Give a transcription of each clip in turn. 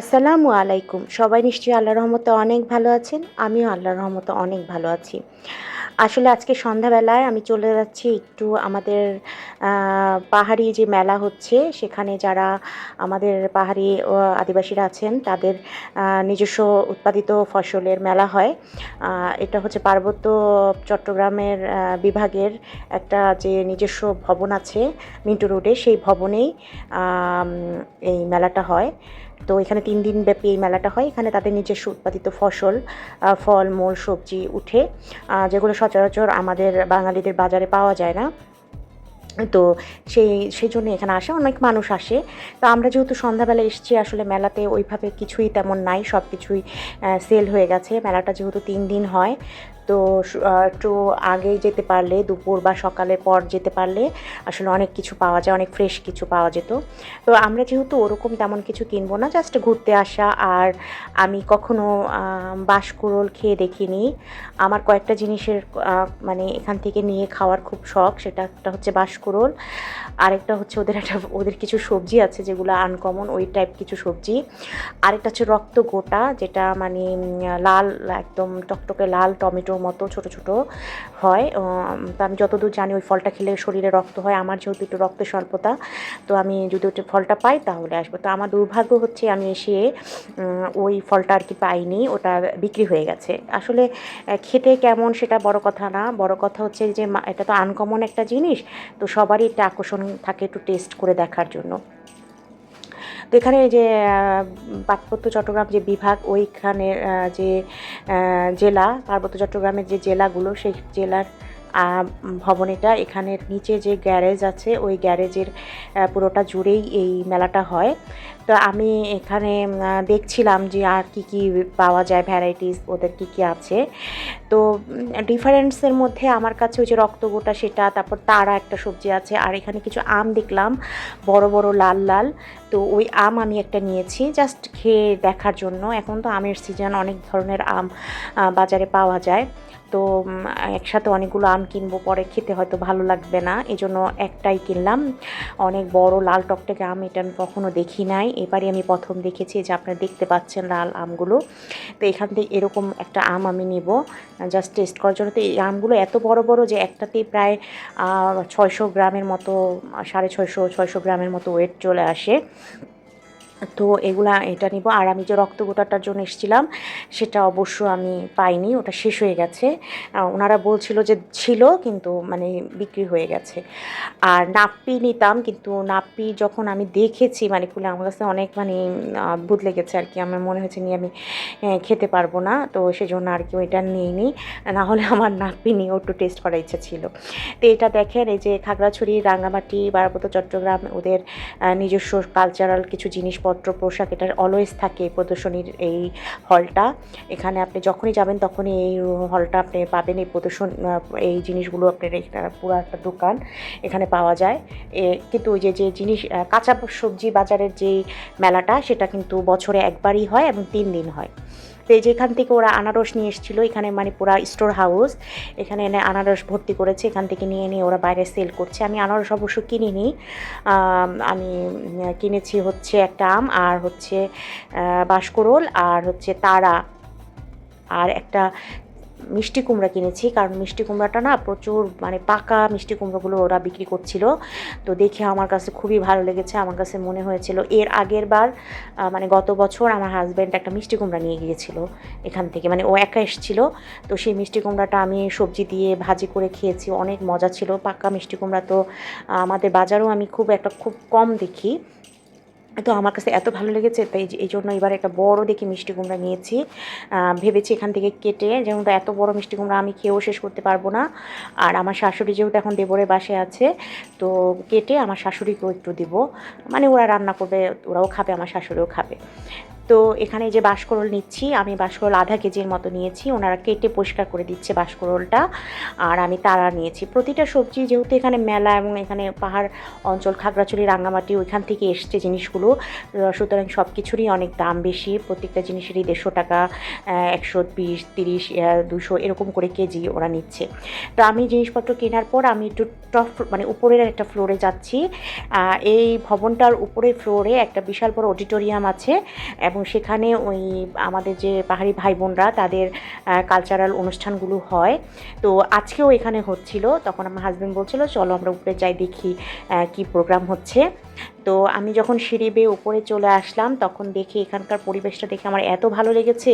আসসালামু আলাইকুম। সবাই নিশ্চয়ই আল্লাহর রহমতে অনেক ভালো আছেন। আমিও আল্লাহর রহমতে অনেক ভালো আছি। আসলে আজকে সন্ধ্যাবেলায় আমি চলে যাচ্ছি একটু আমাদের আ পাহাড়ি যে মেলা হচ্ছে, সেখানে যারা আমাদের পাহাড়ি আদিবাসীরা আছেন, তাদের নিজস্ব উৎপাদিত ফসলের মেলা হয়। আ এটা হচ্ছে পার্বত্য চট্টগ্রামের বিভাগের একটা যে নিজস্ব ভবন আছে মিন্টো রোডে, সেই ভবনেই আম এই মেলাটা হয়। তো এখানে ৩ দিন ব্যাপী এই মেলাটা হয়। এখানে তাদের নিজস্ব উৎপাদিত ফসল, ফল-মূল, সবজি উঠে, যেগুলো সচরাচর আমাদের বাঙালিদের বাজারে পাওয়া যায় না। তো সেইজন্য এখানে আসে, অনেক মানুষ আসে। তো আমরা যেহেতু সন্ধ্যাবেলা এসেছি, আসলে মেলাতে ওইভাবে কিছুই তেমন নাই। সবকিছুই সেল হয়ে গেছে। মেলাটা যেহেতু ৩ দিন হয়, তো একটু আগেই যেতে পারলে, দুপুর বা সকালের পর যেতে পারলে আসলে অনেক কিছু পাওয়া যায়, অনেক ফ্রেশ কিছু পাওয়া যেত। তো আমরা যেহেতু ওরকম তেমন কিছু কিনবো না, জাস্ট ঘুরতে আসা। আর আমি কখনো বাঁশকুড়োল খেয়ে দেখিনি। আমার কয়েকটা জিনিসের মানে এখান থেকে নিয়ে খাওয়ার খুব শখ। সেটা একটা হচ্ছে বাঁশকুড়োল, আরেকটা হচ্ছে ওদের কিছু সবজি আছে যেগুলো আনকমন, ওই টাইপ কিছু সবজি। আরেকটা হচ্ছে রক্ত গোটা, যেটা মানে লাল, একদম টকটকে লাল টমেটোর মতো ছোট ছোট হয়। তো আমি যতদূর জানি ওই ফলটা খেলে শরীরে রক্ত হয়। আমার যেহেতু একটু রক্তের স্বল্পতা, তো আমি যদি ওই ফলটা পাই তাহলে আসবো। তো আমার দুর্ভাগ্য হচ্ছে আমি এসে ওই ফলটা আর কি পাইনি, ওটা বিক্রি হয়ে গেছে। আসলে খেতে কেমন সেটা বড় কথা না, বড় কথা হচ্ছে যে এটা তো আনকমন একটা জিনিস, তো সবারই একটা আকর্ষণ থাকে একটু টেস্ট করে দেখার জন্য। তো এখানে যে পার্বত্য চট্টগ্রাম যে বিভাগ, ওইখানের যে জেলা, পার্বত্য চট্টগ্রামের যে জেলাগুলো, সেই জেলার ভবন এটা। এখানের নিচে যে গ্যারেজ আছে, ওই গ্যারেজের পুরোটা জুড়েই এই মেলাটা হয়। তো আমি এখানে দেখছিলাম যে আর কি কি পাওয়া যায়, ভ্যারাইটিস ওদের কি কি আছে। তো ডিফারেন্সের মধ্যে আমার কাছে ওই যে রক্তগোটা সেটা, তারপর তারা একটা সবজি আছে, আর এখানে কিছু আম দেখলাম, বড় বড় লাল লাল। তো ওই আম আমি একটা নিয়েছি জাস্ট খেয়ে দেখার জন্য। এখন তো আমের সিজন, অনেক ধরনের আম বাজারে পাওয়া যায়। তো একসাথে অনেকগুলো আম কিনবো, পরে খেতে হয়তো ভালো লাগবে না, এজন্য একটাই কিনলাম। অনেক বড় লাল টকটকে আম, এটা আমি কখনো দেখি নাই, এবারই আমি প্রথম দেখেছি। যে আপনারা দেখতে পাচ্ছেন লাল আমগুলো। তো এখান থেকে এরকম একটা আম আমি নেব জাস্ট টেস্ট করার জন্য। তো এই আমগুলো এত বড় বড় যে একটাতেই প্রায় 600 গ্রামের মতো, 650-600 গ্রামের মতো ওয়েট চলে আসে। তো এটা নিব। আর আমি যে রক্ত গোটাটার জন্য এসেছিলাম, সেটা অবশ্য আমি পাইনি, ওটা শেষ হয়ে গেছে। ওনারা বলছিল যে ছিল, কিন্তু মানে বিক্রি হয়ে গেছে। আর নাপ্পি নিতাম, কিন্তু নাপ্পি যখন আমি দেখেছি মানে খুলে, আমার কাছে অনেক মানে অদ্ভুত লেগেছে আর কি। আমার মনে হয়েছে নিয়ে আমি খেতে পারবো না, তো সেজন্য আর কি ওইটা নিইনি। না হলে আমার নাপ্পি নিয়েও একটু টেস্ট করার ইচ্ছা ছিল। তো এটা দেখেন, এই যে খাগড়াছড়ি, রাঙামাটি, পার্বত্য চট্টগ্রাম, ওদের নিজস্ব কালচারাল কিছু জিনিসপত্র, পোশাক, এটার অলওয়েজ থাকে প্রদর্শনীর এই হলটা। এখানে আপনি যখনই যাবেন তখনই এই হলটা আপনি পাবেন। এই এই জিনিসগুলো আপনার, এটা পুরো একটা দোকান এখানে পাওয়া যায়। কিন্তু ওই যে জিনিস, কাঁচা সবজি বাজারের যেই মেলাটা, সেটা কিন্তু বছরে একবারই হয় এবং 3 দিন হয়। তো এই যেখান থেকে ওরা আনারস নিয়ে এসেছিলো, এখানে মানে পুরা স্টোর হাউস, এখানে এনে আনারস ভর্তি করেছে, এখান থেকে নিয়ে নিয়ে ওরা বাইরে সেল করছে। আমি আনারস অবশ্য কিনিনি, আমি কিনেছি হচ্ছে একটা আম, আর হচ্ছে বাঁশকুড়োল, আর হচ্ছে তারা, আর একটা মিষ্টি কুমড়া কিনেছি। কারণ মিষ্টি কুমড়াটা না প্রচুর, মানে পাকা মিষ্টি কুমড়োগুলো ওরা বিক্রি করছিল। তো দেখে আমার কাছে খুবই ভালো লেগেছে। আমার কাছে মনে হয়েছিল এর আগের বার, মানে গত বছর আমার হাজব্যান্ড একটা মিষ্টি কুমড়া নিয়ে গিয়েছিল এখান থেকে, মানে ও একা এসেছিল। তো সেই মিষ্টি কুমড়াটা আমি সবজি দিয়ে ভাজি করে খেয়েছি, অনেক মজা ছিল। পাকা মিষ্টি কুমড়া তো আমাদের বাজারেও আমি খুব কম দেখি। তো আমার কাছে এত ভালো লেগেছে, তাই এই জন্য এবার একটা বড় দেখে মিষ্টি কুমড়া নিয়েছি। ভেবেছি এখান থেকে কেটে, যেমন এত বড় মিষ্টি কুমড়া আমি খেয়েও শেষ করতে পারবো না। আর আমার শাশুড়ি যেহেতু এখন দেবরের বাসায় আছে, তো কেটে আমার শাশুড়িকেও একটু দিব, মানে ওরা রান্না করবে, ওরাও খাবে, আমার শাশুড়িও খাবে। তো এখানে যে বাঁশকুড়োল নিচ্ছি, আমি বাঁশকুড়োল আধা কেজির মতো নিয়েছি, ওনারা কেটে পরিষ্কার করে দিচ্ছে বাঁশকুড়োলটা। আর আমি তারা নিয়েছি। প্রতিটা সবজি যেহেতু এখানে মেলা, এবং এখানে পাহাড় অঞ্চল, খাগড়াছড়ি, রাঙামাটি, ওইখান থেকে এসছে জিনিসগুলো, সুতরাং সব কিছুরই অনেক দাম বেশি। প্রত্যেকটা জিনিসেরই 150 টাকা, 120, 30, 200 এরকম করে কেজি ওরা নিচ্ছে। তো আমি জিনিসপত্র কেনার পর আমি একটু টপ, মানে উপরের একটা ফ্লোরে যাচ্ছি। এই ভবনটার উপরের ফ্লোরে একটা বিশাল বড় অডিটোরিয়াম আছে, এবং সেখানে ওই আমাদের যে পাহাড়ি ভাই বোনরা তাদের কালচারাল অনুষ্ঠানগুলো হয়। তো আজকেও এখানে হচ্ছিল, তখন আমার হাজব্যান্ড বলছিল চলো আমরা উপরে যাই দেখি কি প্রোগ্রাম হচ্ছে। তো আমি যখন সিঁড়ি বেয়ে উপরে চলে আসলাম তখন দেখি এখানকার পরিবেশটা দেখে আমার এত ভালো লেগেছে।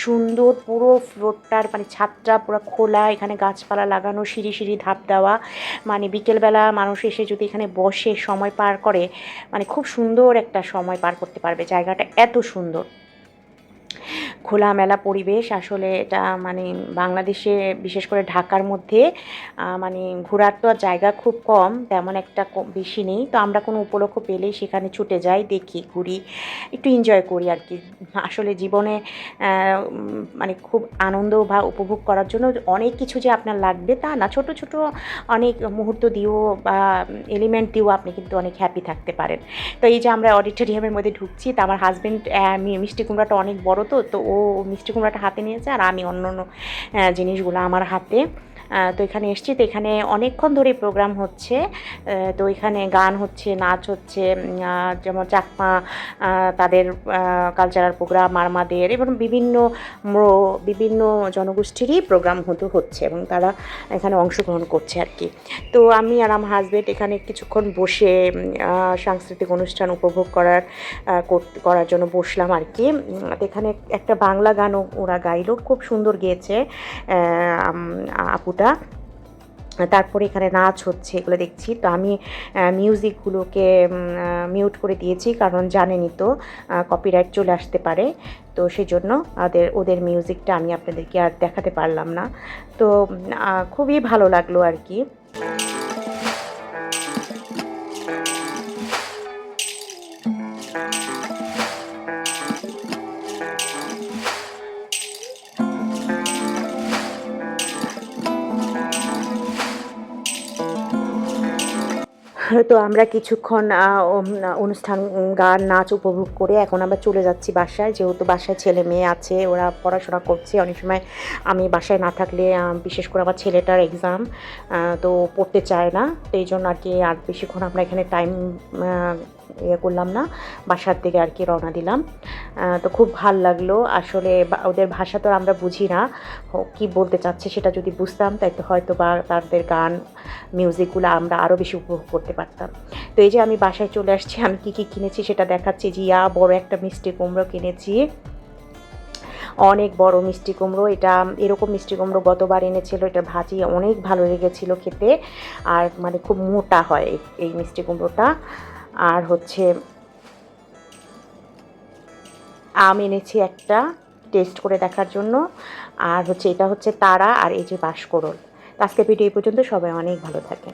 সুন্দর পুরো ফ্লোরটার মানে ছাদটা পুরো খোলা, এখানে গাছপালা লাগানো, সিঁড়ি সিঁড়ি ধাপ দেওয়া, মানে বিকেলবেলা মানুষ এসে যদি এখানে বসে সময় পার করে মানে খুব সুন্দর একটা সময় পার করতে পারবে। জায়গাটা এত সুন্দর, খোলামেলা পরিবেশ। আসলে এটা মানে বাংলাদেশে বিশেষ করে ঢাকার মধ্যে মানে ঘোরার তো আর জায়গা খুব কম, তেমন একটা বেশি নেই। তো আমরা কোনো উপলক্ষ পেলেই সেখানে ছুটে যাই, দেখি, ঘুরি, একটু এনজয় করি আর কি। আসলে জীবনে মানে খুব আনন্দ বা উপভোগ করার জন্য অনেক কিছু যে আপনার লাগবে তা না, ছোট ছোট অনেক মুহূর্ত দিয়েও বা এলিমেন্ট দিয়েও আপনি কিন্তু অনেক হ্যাপি থাকতে পারেন। তো এই যে আমরা অডিটোরিয়ামের মধ্যে ঢুকছি, তো আমার হাজব্যান্ড মিষ্টি কুমড়াটা অনেক বড়, তো ও মিষ্টি কুমড়াটা হাতে নিয়েছে আর আমি অন্য অন্য জিনিসগুলো আমার হাতে। তো এখানে এসছি, তো এখানে অনেকক্ষণ ধরে প্রোগ্রাম হচ্ছে। তো এখানে গান হচ্ছে, নাচ হচ্ছে, যেমন চাকমা তাদের কালচারাল প্রোগ্রাম, মারমাদের এবং বিভিন্ন জনগোষ্ঠীরই প্রোগ্রাম হচ্ছে এবং তারা এখানে অংশগ্রহণ করছে আর কি। তো আমি আর আমার হাজব্যান্ড এখানে কিছুক্ষণ বসে সাংস্কৃতিক অনুষ্ঠান উপভোগ করার জন্য বসলাম আর কি। এখানে একটা বাংলা গানও ওরা গাইলো, খুব সুন্দর গেয়েছে আপুটা। তারপরে এখানে নাচ হচ্ছে, এগুলো দেখছি। তো আমি মিউজিকগুলোকে মিউট করে দিয়েছি, কারণ জানেনই তো কপিরাইট চলে আসতে পারে। তো সেই জন্য ওদের মিউজিকটা আমি আপনাদেরকে আর দেখাতে পারলাম না। তো খুবই ভালো লাগলো আর কি। তো আমরা কিছুক্ষণ অনুষ্ঠান, গান, নাচ উপভোগ করে এখন আমরা চলে যাচ্ছি বাসায়। যেহেতু বাসায় ছেলে মেয়ে আছে, ওরা পড়াশোনা করছে। অনেক সময় আমি বাসায় না থাকলে বিশেষ করে আমার ছেলেটার এক্সাম, তো পড়তে চায় না। তো এই জন্য আর কি আর বেশিক্ষণ আমরা এখানে টাইম ইয়ে করলাম না, বাসার দিকে আর কি রওনা দিলাম। তো খুব ভাল লাগলো আসলে। ওদের ভাষা তো আমরা বুঝি না, কি বলতে চাচ্ছে সেটা যদি বুঝতাম তাই তো হয়তো বা তাদের গান, মিউজিকগুলো আমরা আরও বেশি উপভোগ করতে পারতাম। তো এই যে আমি বাসায় চলে আসছি, আমি কী কী কিনেছি সেটা দেখাচ্ছি। জিয়া বড় একটা মিষ্টি কুমড়ো কিনেছি, অনেক বড় মিষ্টি কুমড়ো। এটা এরকম মিষ্টি কুমড়ো গতবার এনেছিল, এটা ভাজি অনেক ভালো লেগেছিল খেতে, আর মানে খুব মোটা হয় এই মিষ্টি কুমড়োটা। আর হচ্ছে আম এনেছি একটা টেস্ট করে দেখার জন্য। আর হচ্ছে এটা হচ্ছে তারা, আর এই যে বাঁশকরল। আজকে ভিডিও এই পর্যন্ত। সবাই অনেক ভালো থাকে।